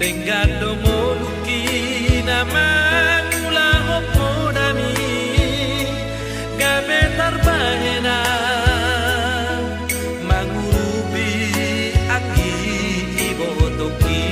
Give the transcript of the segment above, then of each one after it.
Tengando moluki naman ulang opo nami gabe tarbahena mangurubi anggi ibotoki.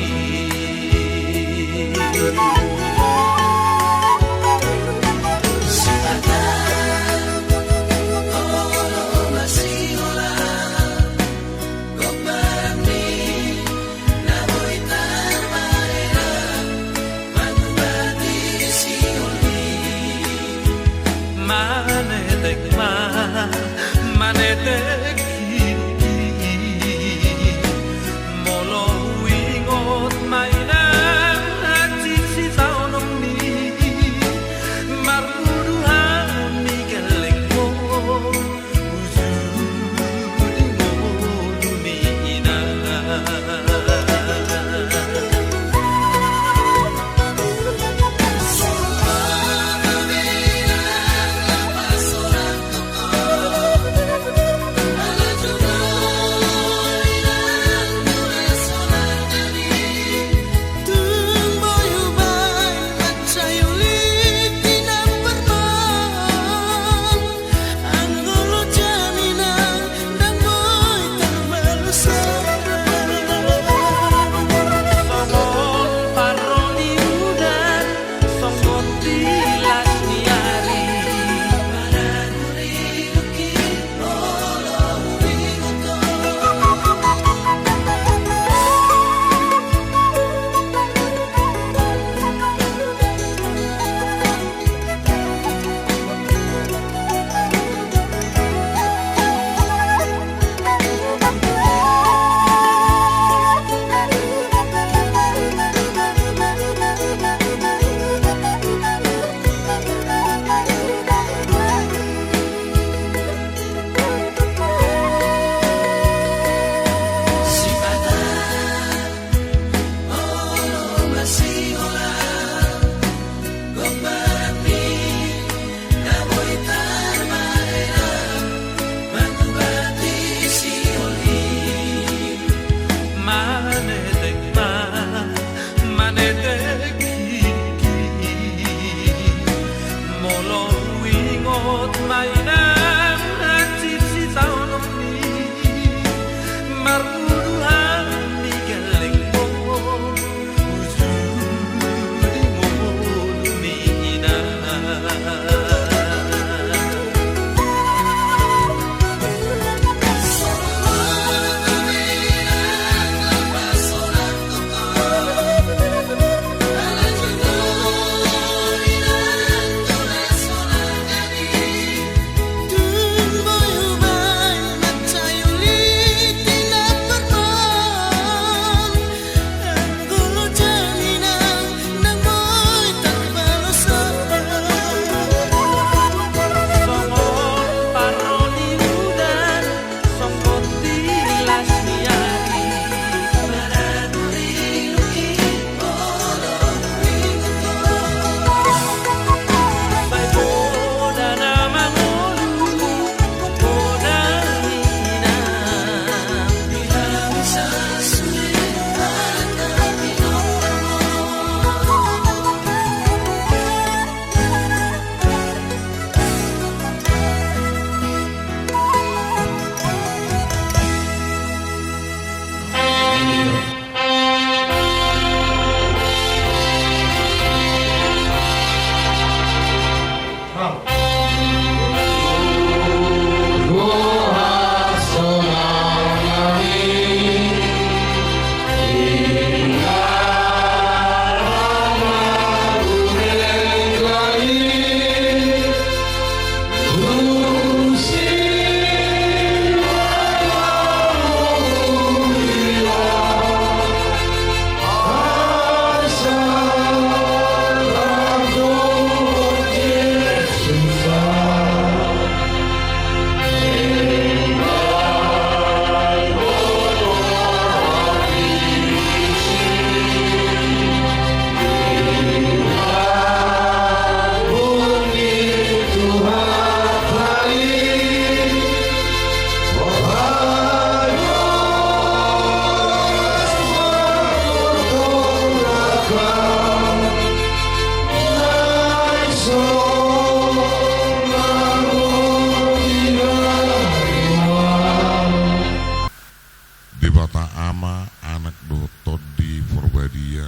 Toto di Forbadia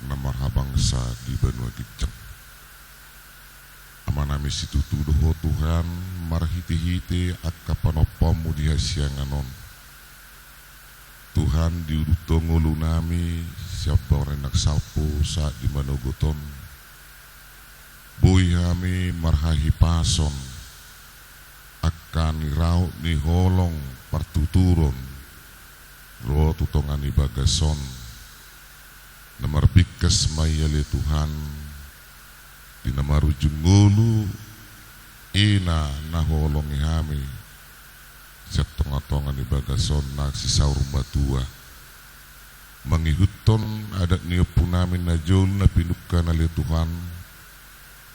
Namar bangsa di Benua Giceng. Amanami situtuduho Tuhan marhiti-hiti akka panopamu di hasianganon. Tuhan diudutongulu nami siapa orang nagsapo sa di Manogoton. Buhi kami marhahi pason akan nirau ni holong partuturon ro tutongan ni bagason namar bikas mayale Tuhan di namaru jungulu ina naholongi hami siap tonga-tonga ni bagason naksisaur batua mangihuton adat niupu namin na jol na pinuka na li Tuhan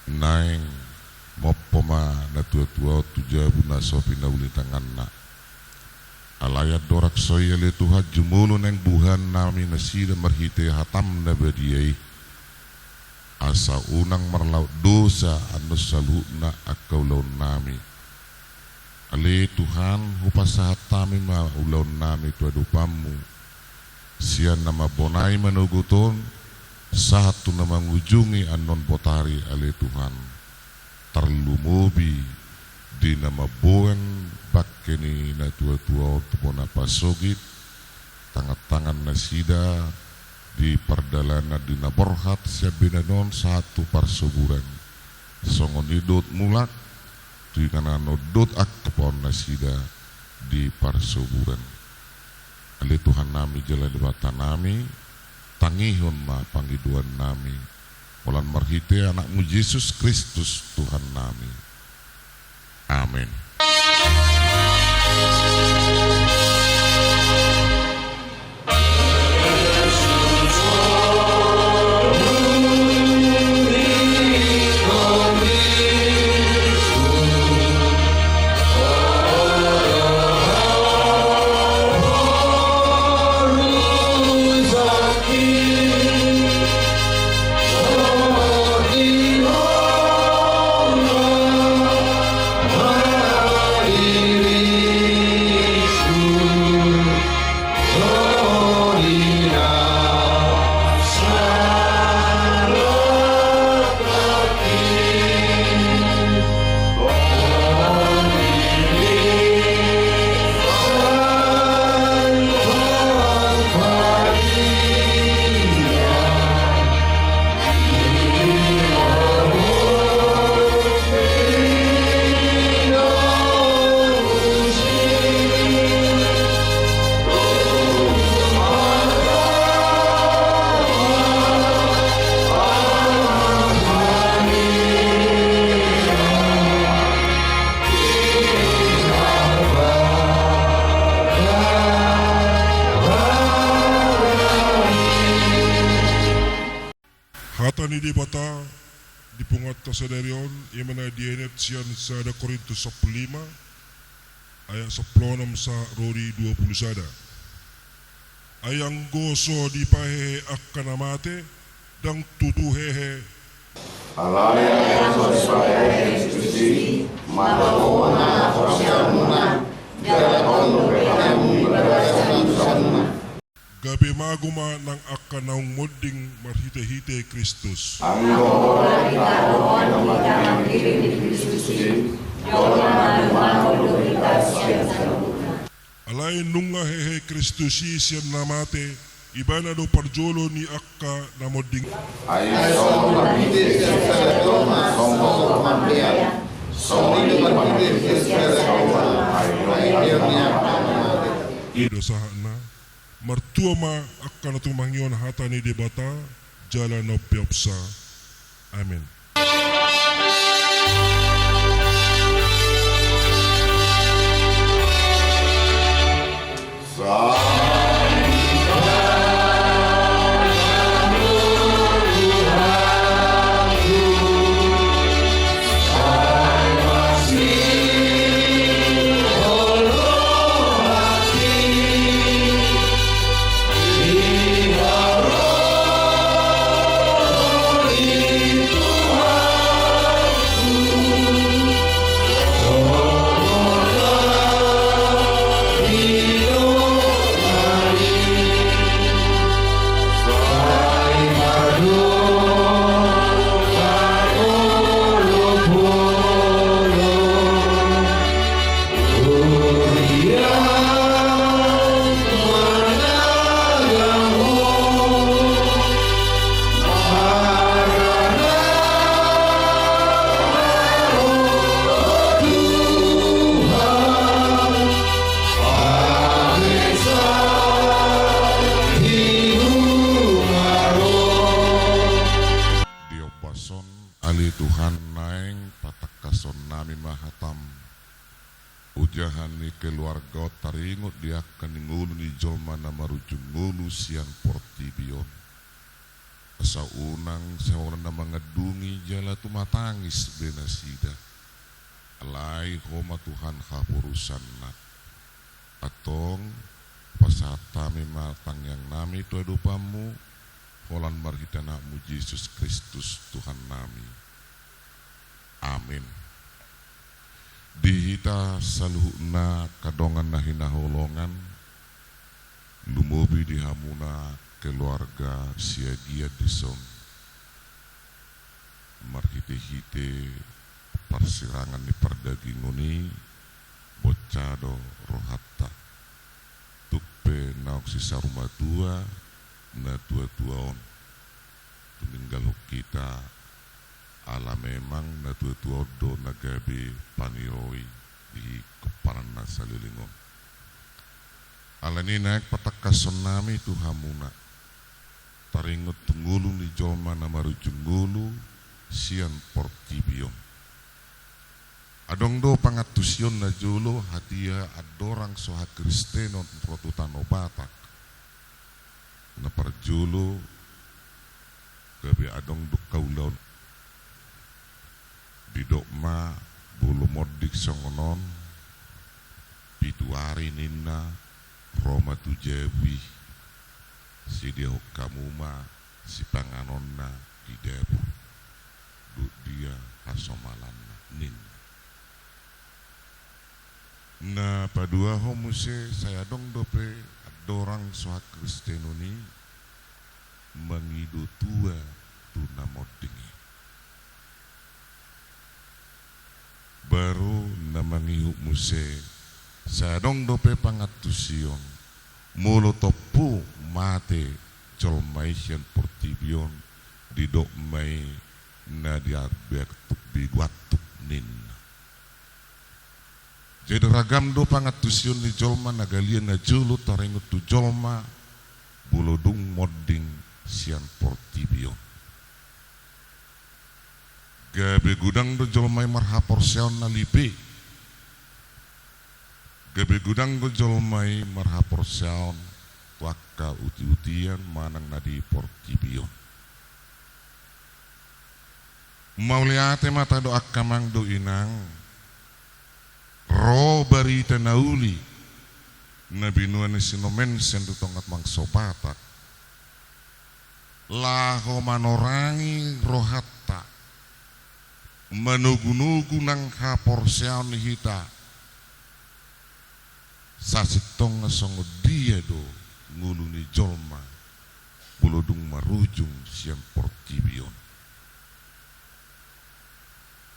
naeng mopoma na tua-tua tujabu na sopi na ulitangan na alayat dorak soya le Tuhan jumulu neng buhan nami nasida marhite hatam na badiyai asa unang marlaut dosa anu salu na akaw laun nami ale Tuhan hupasa hatami ma ulaun nami tua dupamu sian nama bonai manuguton satu nama ngunjungi anon potari ale Tuhan terlumubi di nama boen bakeni na tua-tua tepona pasogit tangan-tangan nasida di perdalana di naborhat siabinanon satu parsuburan songon idut mulak di kana nodot akpon nasida di parsuburan ali Tuhan nami jalan di mata nami tangihon ma panggiduan nami Mulan marhite anakmu Yesus Kristus Tuhan nami. Amin. Hatani di bata di pungat kasadarion imana dienet sian sada Korintus 15 ayat 16 sa rori 20 sada ayang goso di pahehe akan amate dang tutuhehe alaya sospae suci malona hosiamuna jarakon berkamu berdasarkan sana gabi maguma ng akanaung muding marhite-hite Kristus. Ang doon ikaroon ng magandang piling ni Kristus Diyon malumaho lumitas siya sa luna. Alay nunga hehe Kristus siya namate iba na do parjolo ni akka na muding Ay song marhite siya sa luna song pamamlian song ini marhite siya sa luna ay niya pamamate ido sahana martuama akan tumangyon hatani di bata jalan no piopsa. Amin. Tuhan naeng patakason nami mahatam ujahan ni keluarga taringot dia akan ngulu ni jolma na marujung ngulu sian portibion asa unang seorang na mengedungi jala tu matangis benasida alai homa Tuhan hapurusan nak atong pasata matang yang nami tu adupamu holan marhitanakmu Yesus Kristus Tuhan nami. Amin. Dihita saluhna kadongan na hinaholongan lumubi di hamuna keluarga siagia dison marhite-hite persirangan ni pardaginguni bocado rohatta tupe naok sisa rumah tua na tua-tuaon meninggal kita ala memang na tua-tua do nagabi paniroi di keparan nasa lilingon ala ni naik patakason nami tuhamuna taringot tunggulu ni jolma na marujung ngulu sian portibion adong do pangatusyon na julo hadiah adorang soha kristenon protutan obatak na parjulo gabi adong dukaulaon bidokma bulu modik songonon pituari ninna Roma tujewi si dia kamuma si panganonna di debu duk dia hasomalanna ninna na padua homuse saya dong dope adorang soha kristenoni mengidu tua tuna modingi baru namangihu muse sadong dope pangatusion mulo topu mate colmai sian portibion didok mai na diabek tuk biguatuk nin jadi ragam do pangatusion ni jolma nagalian na julu tarengut tu jolma bulodung moding sian portibion gabe gudang do jolmai marhapor seon na lipe gabe gudang do jolmai marhapor seon waka uti-utian manang nadi portibion mauliate mata do akamang do inang ro barita nauli nabinuan ni sinomen sendu tongat mangsobatak laho manorangi rohatta manugu-nugu nang haporseon hita sasitong songo dia do nguluni jolma bulodung marujung siang portibion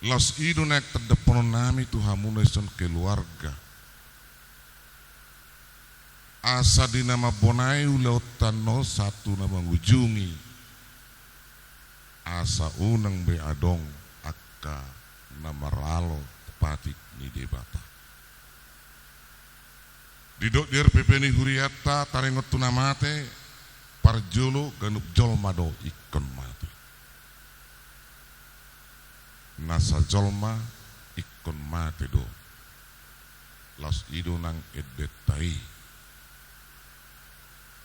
las idu nek terdepono nami tuhamuna ison keluarga asa di nama bonai uleotano satu nama ngujungi asa unang be adong akka nama ralo tepatik ni debata didok dir pepeni huriata tarengot tunamate parjolo ganup jolma do ikon mati nasa jolma ikon mate do las idu nang edetai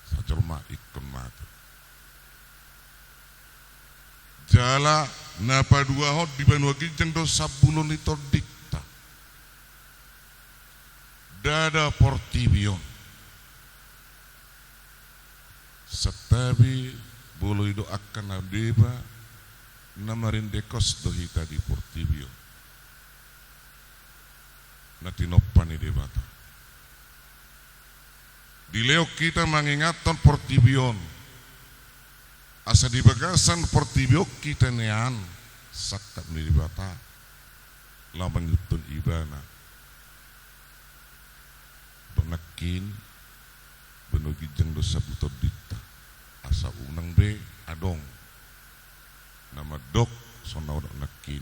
sa jolma ikon mate jala napa dua hot di Banua Kijang do sabulon itu dikta dada portibion setabi bolo ido akan adeba namarin dekos do hita di portibion natinopani debata di leo kita mengingatkan portibion asa di bagasan portibion kita nean sakat ni debata lamang yutun ibana donakin Banua Kijang do sabuto dita asa unang be adong nama dok sonau dok nakin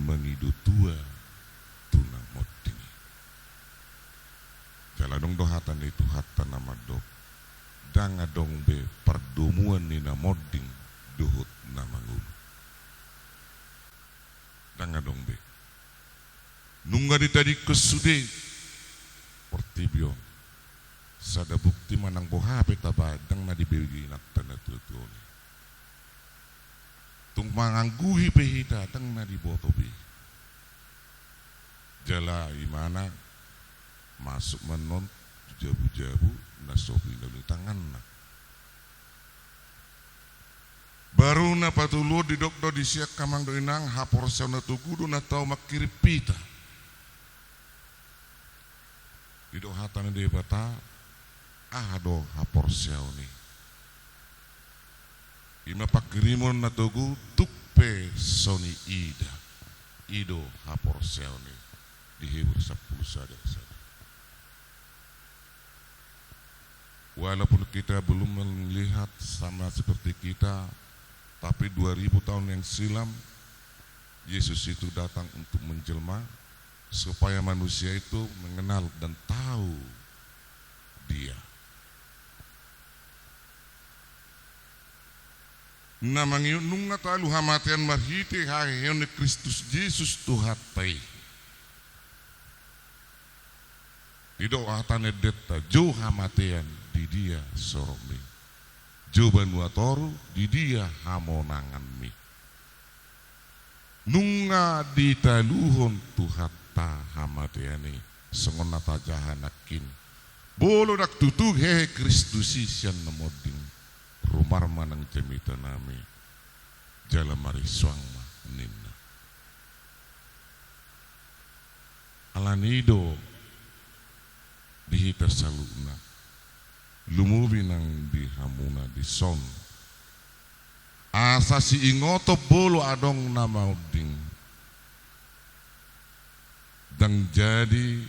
mengidu tua tuna motingi jaladong do hatan itu hatan nama dok danga dong be perdomuan ni namoding duhut nama ngulu danga dong be. Nungga di tadi kesude portibio. Sada bukti manang boha petaba dang na dibegi nakta na tutuoni. Tung mangangguhi pehita dang na dibotobi. Jala imana masuk menon jabu-jabu na sopi na tangan na. Baru na patulo di dokdo di siak kamang do inang hapor siya na tugudo na tau makiripita. Di do hatan de bata do hapor siya ni. Ima pakirimon na tugu tukpe soni ida. Ido hapor siya ni. Dihibur 10 sada. Walaupun kita belum melihat sama seperti kita, tapi 2000 tahun yang silam Yesus itu datang untuk menjelma supaya manusia itu mengenal dan tahu Dia. Namang yun nung natalu hamatian marhiti haheon ni Kristus Jesus tuhatai. Ido atane detta jo hamatian di Dia soromi. Jo banuatoru di Dia hamonangan mi. Nunga ditaluhon tuhata hamatiani sengon nata jahanakin. Bolo dak tutug hehe Kristusi sian namoding rumar manang cemita nami jala mariswang ma ninna. Alanido dihita saluna lumubi nang dihamuna di son asa si ingoto bolo adong namauding dang jadi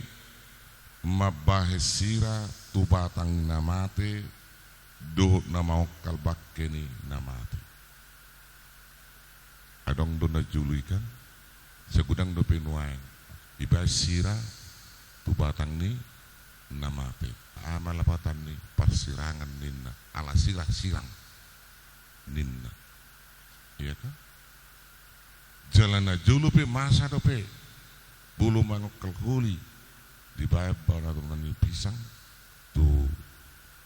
mabahesira tubatang namate dohot namau kalbakkeni namate adong do najuluikan segudang do penuain ibasira tubatang ni namate amalapatan ni persirangan ninna ala sirang ninna iya kan jalana julupe masa dope bulu manuk kalhuli dibayar bana nani pisang tu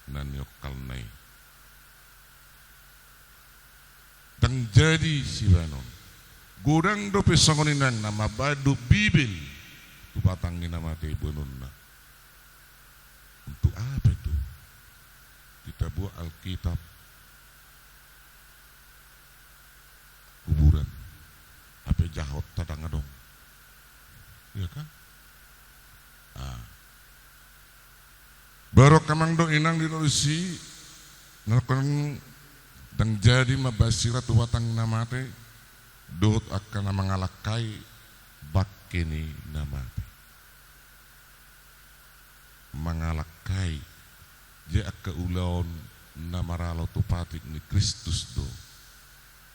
nani kalnai dang jadi siwanon godang dope sangoninang nama badu bibel tu batangin nama te bununna. Untuk apa itu? Kita buat Alkitab kuburan. Apa jahot tadang adong? Iya kan? Baru kamang do inang di Rusi ngakon dan jadi mabasira tu watang namate dohot akan mangalakai bakkeni namate. Mangalakai je akka ulaon namaralo tupatik ni Kristus do